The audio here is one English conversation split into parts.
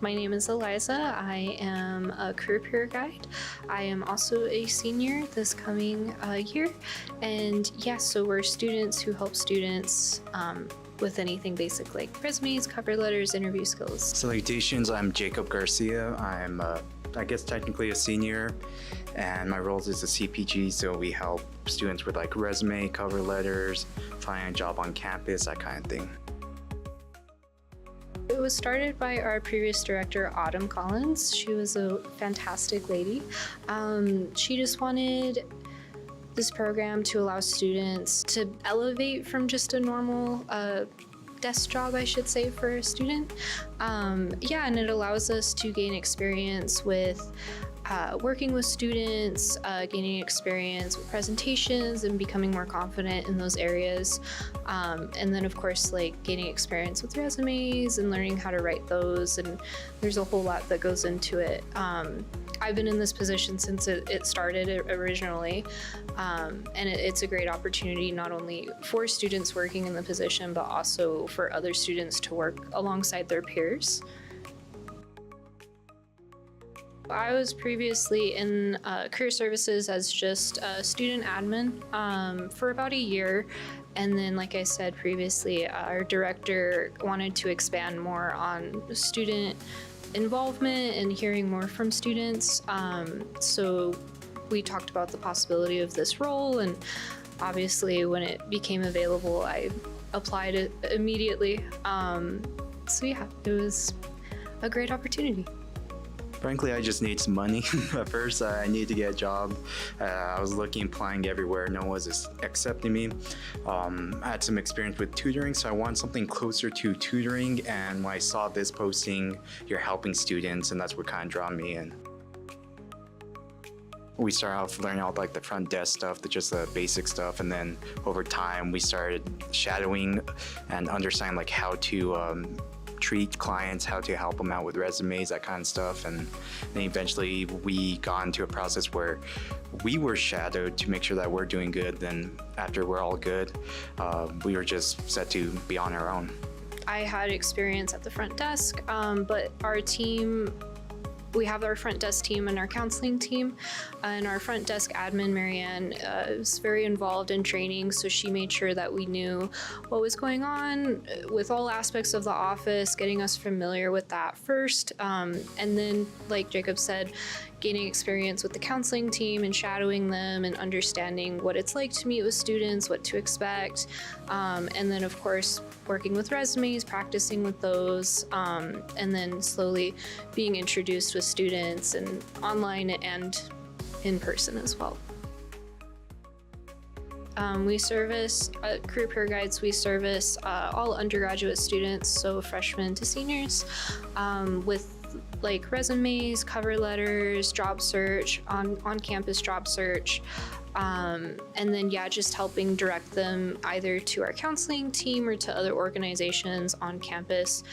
My name is Eliza. I am a career peer guide. I am also a senior this coming year. And yeah, so we're students who help students with anything basic like resumes, cover letters, interview skills. Salutations, I'm Jacob Garcia. I'm, I guess, technically a senior, and my role is a CPG, so we help students with like resume, cover letters, finding a job on campus, that kind of thing. It was started by our previous director, Autumn Collins. She was a fantastic lady. She just wanted this program to allow students to elevate from just a normal desk job, I should say, for a student. Yeah, and it allows us to gain experience with working with students, gaining experience with presentations and becoming more confident in those areas. And then of course, like gaining experience with resumes and learning how to write those. And there's a whole lot that goes into it. I've been in this position since it started originally. And it's a great opportunity not only for students working in the position, but also for other students to work alongside their peers. I was previously in career services as just a student admin for about a year. And then, like I said previously, our director wanted to expand more on student involvement and hearing more from students. So we talked about the possibility of this role, and obviously when it became available, I applied it immediately. So yeah, it was a great opportunity. Frankly, I just need some money. At first, I needed to get a job. I was looking, applying everywhere. No one was accepting me. I had some experience with tutoring, so I wanted something closer to tutoring. And when I saw this posting, you're helping students, and that's what kind of drew me in. We started off learning all like the front desk stuff, just the basic stuff, and then over time we started shadowing and understanding like how to treat clients, how to help them out with resumes, that kind of stuff. And then eventually we got into a process where we were shadowed to make sure that we're doing good. Then after we're all good, we were just set to be on our own. I had experience at the front desk, but our team, we have our front desk team and our counseling team, and our front desk admin, Marianne, was very involved in training, so she made sure that we knew what was going on with all aspects of the office, getting us familiar with that first, and then, like Jacob said, gaining experience with the counseling team and shadowing them and understanding what it's like to meet with students, what to expect, and then of course working with resumes, practicing with those, and then slowly being introduced with students and online and in person as well. We service, Career Peer Guides, we service all undergraduate students, so freshmen to seniors, with like resumes, cover letters, job search, on-campus job search, and then yeah, just helping direct them either to our counseling team or to other organizations on campus,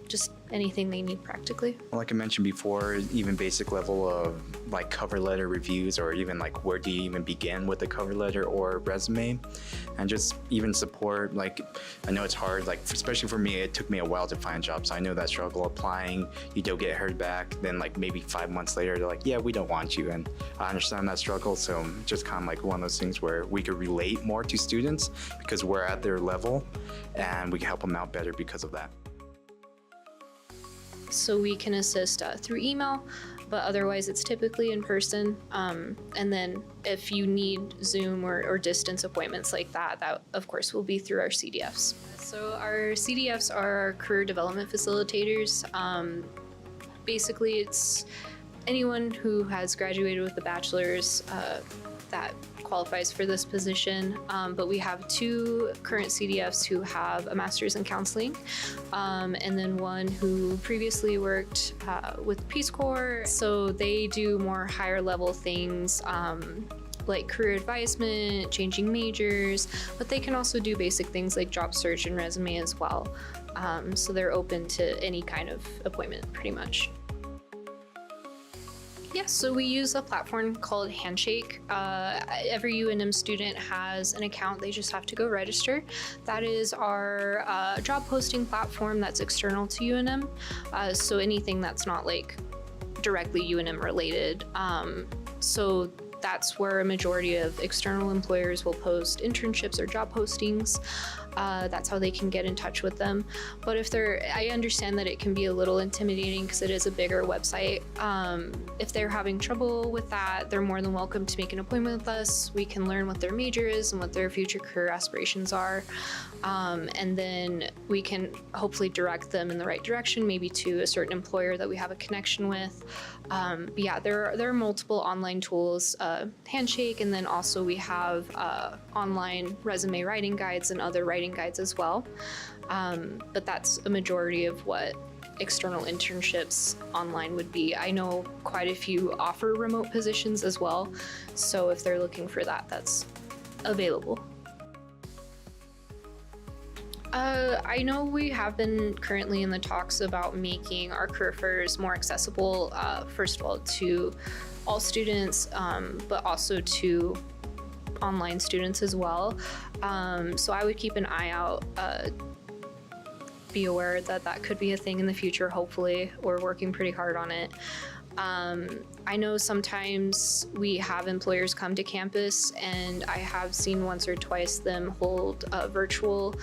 just anything they need practically. Like I mentioned before, even basic level of like cover letter reviews, or even like where do you even begin with a cover letter or resume, and just even support. Like I know it's hard, like especially for me, it took me a while to find jobs. So I know that struggle applying, you don't get heard back, then like maybe 5 months later they're like, yeah, we don't want you, and I understand that struggle. So just kind of like one of those things where we could relate more to students because we're at their level, and we can help them out better because of that. So we can assist through email, but otherwise it's typically in person. And then if you need Zoom or distance appointments like that, that of course will be through our CDFs. So our CDFs are our career development facilitators. Basically it's anyone who has graduated with a bachelor's that qualifies for this position, but we have 2 current CDFs who have a master's in counseling, and then one who previously worked with Peace Corps, so they do more higher level things like career advisement, changing majors, but they can also do basic things like job search and resume as well, so they're open to any kind of appointment pretty much. Yes, so we use a platform called Handshake. Every UNM student has an account, they just have to go register. That is our job posting platform that's external to UNM. So anything that's not like directly UNM related. So that's where a majority of external employers will post internships or job postings. That's how they can get in touch with them. But I understand that it can be a little intimidating because it is a bigger website. If they're having trouble with that, they're more than welcome to make an appointment with us. We can learn what their major is and what their future career aspirations are. And then we can hopefully direct them in the right direction, maybe to a certain employer that we have a connection with. But yeah, there are multiple online tools, Handshake, and then also we have online resume writing guides and other writing guides as well. But that's a majority of what external internships online would be. I know quite a few offer remote positions as well. So if they're looking for that, that's available. I know we have been currently in the talks about making our career fairs more accessible, first of all, to all students, but also to online students as well. So I would keep an eye out, be aware that that could be a thing in the future, hopefully. We're working pretty hard on it. I know sometimes we have employers come to campus, and I have seen once or twice them hold virtual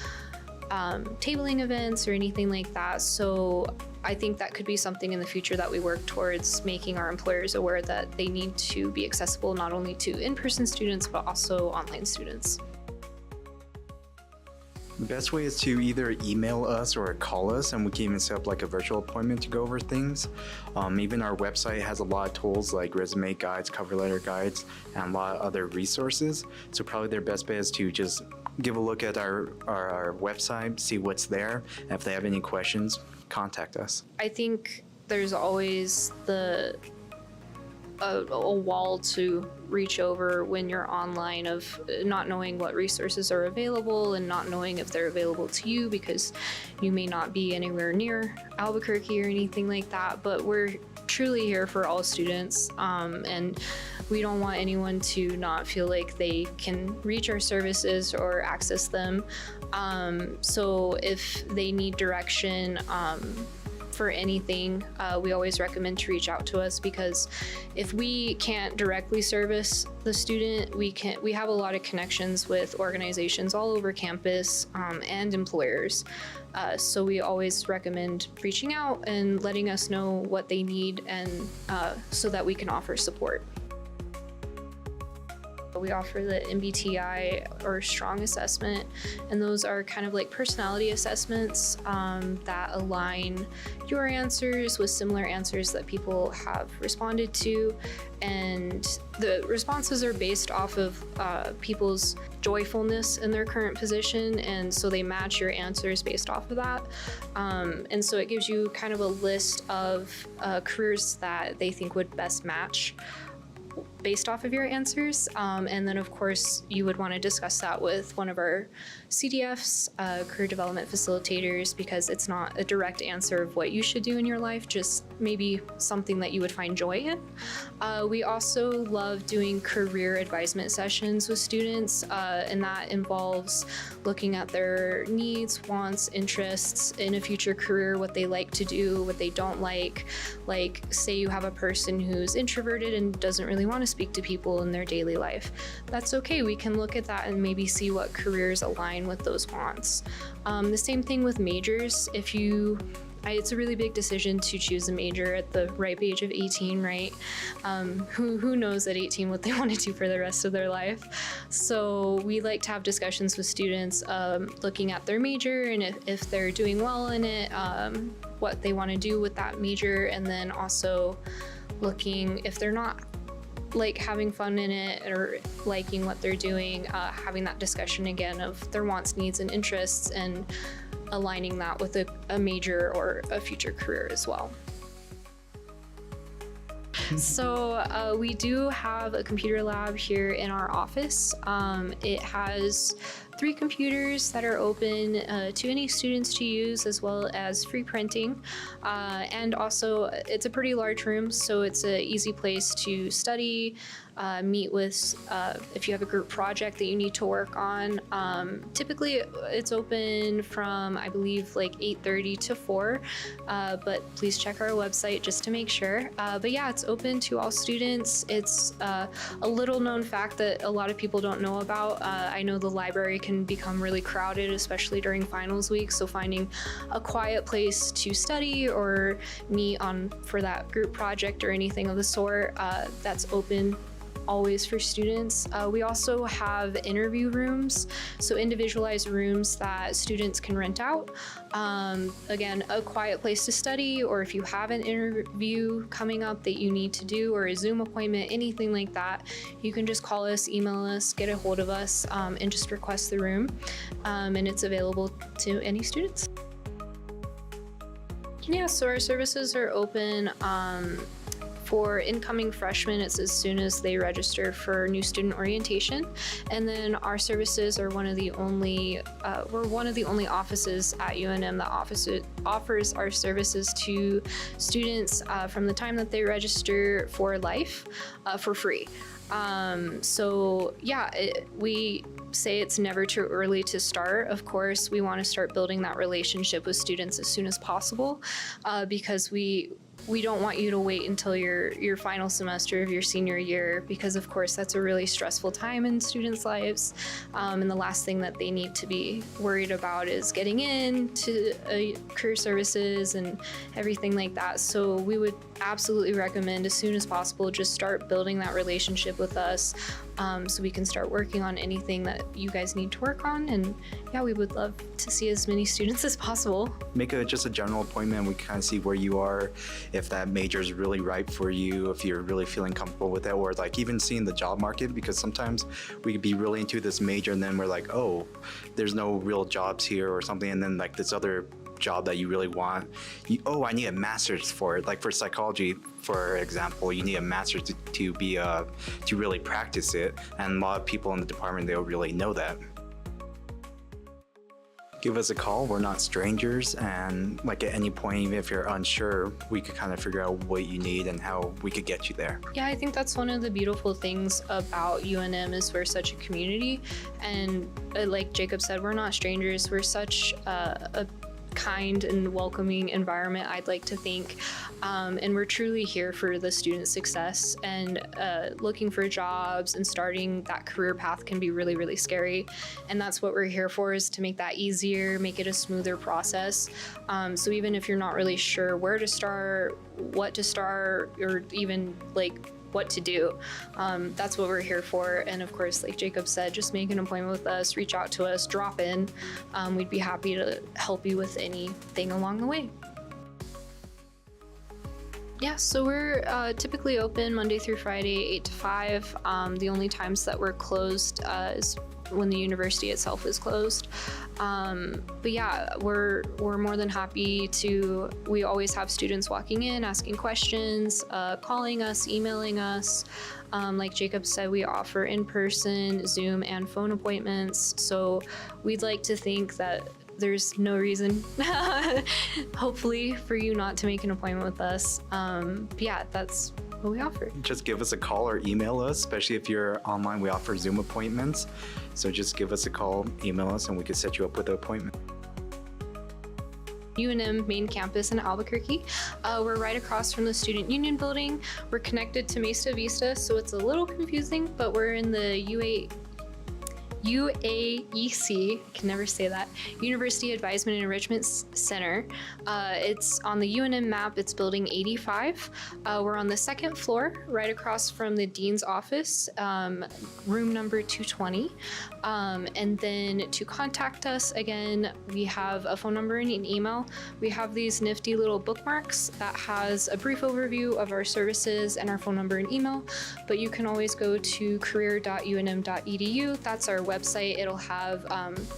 tabling events or anything like that. So I think that could be something in the future that we work towards, making our employers aware that they need to be accessible not only to in-person students, but also online students. The best way is to either email us or call us, and we can even set up like a virtual appointment to go over things. Even our website has a lot of tools like resume guides, cover letter guides, and a lot of other resources. So probably their best bet is to just give a look at our website, see what's there, and if they have any questions, contact us. I think there's always a wall to reach over when you're online, of not knowing what resources are available and not knowing if they're available to you because you may not be anywhere near Albuquerque or anything like that. But we're truly here for all students, and we don't want anyone to not feel like they can reach our services or access them. So if they need direction, for anything, we always recommend to reach out to us, because if we can't directly service the student, we have a lot of connections with organizations all over campus, and employers. So we always recommend reaching out and letting us know what they need, and so that we can offer support. We offer the MBTI or STRONG assessment, and those are kind of like personality assessments that align your answers with similar answers that people have responded to. And the responses are based off of people's joyfulness in their current position, and so they match your answers based off of that. And so it gives you kind of a list of careers that they think would best match based off of your answers. And then of course you would want to discuss that with one of our CDFs, career development facilitators, because it's not a direct answer of what you should do in your life, just maybe something that you would find joy in. We also love doing career advisement sessions with students, and that involves looking at their needs, wants, interests in a future career, what they like to do, what they don't like. Like, say you have a person who's introverted and doesn't really want to speak to people in their daily life. That's okay. We can look at that and maybe see what careers align with those wants. The same thing with majors. It's a really big decision to choose a major at the ripe age of 18, right? Who knows at 18 what they want to do for the rest of their life? So we like to have discussions with students, looking at their major and if they're doing well in it, what they want to do with that major, and then also looking if they're not like having fun in it or liking what they're doing, having that discussion again of their wants, needs, and interests, and aligning that with a major or a future career as well. So we do have a computer lab here in our office. It has 3 computers that are open to any students to use, as well as free printing. And also, it's a pretty large room, so it's an easy place to study, meet with if you have a group project that you need to work on. Typically, it's open from, I believe, like 8:30 to 4, but please check our website just to make sure. But yeah, it's open to all students. It's a little known fact that a lot of people don't know about. I know the library can become really crowded, especially during finals week, so finding a quiet place to study or meet on for that group project or anything of the sort, that's open always for students. We also have interview rooms, so individualized rooms that students can rent out. Again, a quiet place to study, or if you have an interview coming up that you need to do, or a Zoom appointment, anything like that, you can just call us, email us, get a hold of us, and just request the room. And it's available to any students. Yeah, so our services are open for incoming freshmen. It's as soon as they register for new student orientation, and then our services are one of the only offices at UNM that offers our services to students from the time that they register for life for free. So yeah, we say it's never too early to start. Of course, we want to start building that relationship with students as soon as possible, because we don't want you to wait until your final semester of your senior year, because of course that's a really stressful time in students' lives, and the last thing that they need to be worried about is getting into career services and everything like that. So we would absolutely recommend as soon as possible just start building that relationship with us, so we can start working on anything that you guys need to work on. And yeah, we would love to see as many students as possible. Make just a general appointment. We kind of see where you are, if that major is really right for you, if you're really feeling comfortable with it, or like even seeing the job market, because sometimes we could be really into this major and then we're like, oh, there's no real jobs here or something, and then like this other job that you really want, I need a master's for it. Like for psychology, for example, you need a master's to really practice it, and a lot of people in the department, they don't really know that. Give us a call. We're not strangers, and like at any point, even if you're unsure, we could kind of figure out what you need and how we could get you there. Yeah, I think that's one of the beautiful things about UNM is we're such a community, and like Jacob said, we're not strangers. We're such a kind and welcoming environment, I'd like to think, and we're truly here for the student success. And looking for jobs and starting that career path can be really, really scary, and that's what we're here for, is to make that easier, make it a smoother process. So even if you're not really sure where to start, what to start, or even like what to do, that's what we're here for. And of course, like Jacob said, just make an appointment with us, reach out to us, drop in. We'd be happy to help you with anything along the way. Yeah, so we're typically open Monday through Friday, 8 to 5. The only times that we're closed is when the university itself is closed. But yeah, we're more than happy to, we always have students walking in, asking questions, calling us, emailing us. Like Jacob said, we offer in-person, Zoom, and phone appointments. So we'd like to think that there's no reason, hopefully, for you not to make an appointment with us. But yeah, that's what we offer. Just give us a call or email us, especially if you're online. We offer Zoom appointments. So just give us a call, email us, and we can set you up with an appointment. UNM main campus in Albuquerque. We're right across from the Student Union building. We're connected to Mesa Vista, so it's a little confusing, but we're in the UAEC, I can never say that, University Advisement and Enrichment Center. It's on the UNM map, it's building 85. We're on the second floor, right across from the dean's office, room number 220. And then to contact us, again, we have a phone number and an email. We have these nifty little bookmarks that has a brief overview of our services and our phone number and email, but you can always go to career.unm.edu. That's our website. It'll have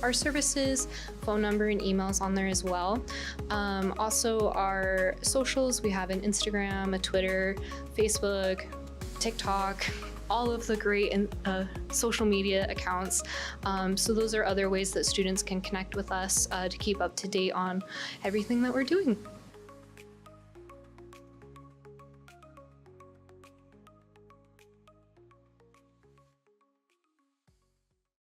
our services, phone number, and emails on there as well. Also our socials, we have an Instagram, a Twitter, Facebook, TikTok, all of the great social media accounts. So those are other ways that students can connect with us to keep up to date on everything that we're doing.